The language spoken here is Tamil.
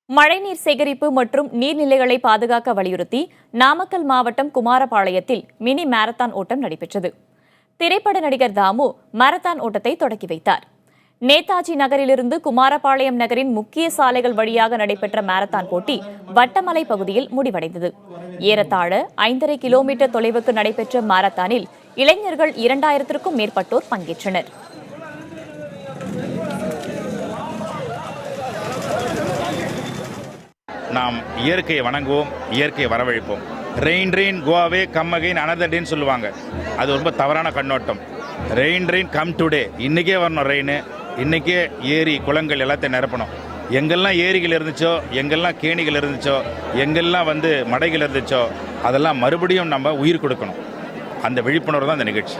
மழைநீர் சேகரிப்பு மற்றும் நீர்நிலைகளை பாதுகாக்க வலியுறுத்தி நாமக்கல் மாவட்டம் குமாரபாளையத்தில் மினி மாரத்தான் ஓட்டம் நடைபெற்றது. திரைப்பட நடிகர் தாமு மாரத்தான் ஓட்டத்தை தொடக்கி வைத்தார். நேதாஜி நகரிலிருந்து குமாரபாளையம் நகரின் முக்கிய சாலைகள் வழியாக நடைபெற்ற மாரத்தான் போட்டி வட்டமலை பகுதியில் முடிவடைந்தது. ஏறத்தாழ 5.5 கிலோமீட்டர் தொலைவுக்கு நடைபெற்ற மாரத்தானில் இளைஞர்கள் 2000க்கும் மேற்பட்டோர் பங்கேற்றனர். நாம் இயற்கையை வணங்குவோம், இயற்கையை வரவழைப்போம். ரெயின் கோவாவே கம் அகைன் அனதர் டேன்னு சொல்லுவாங்க. அது ரொம்ப தவறான கண்ணோட்டம். Rain come today. இன்றைக்கே வரணும் ரெயின். இன்றைக்கே ஏரி குளங்கள் எல்லாத்தையும் நிரப்பணும். எங்கெல்லாம் ஏரிகள் இருந்துச்சோ, எங்கெல்லாம் கேணிகள் இருந்துச்சோ, எங்கெல்லாம் மடைகள் இருந்துச்சோ, அதெல்லாம் மறுபடியும் நம்ம உயிர் கொடுக்கணும். அந்த விழிப்புணர்வு தான் அந்த நிகழ்ச்சி.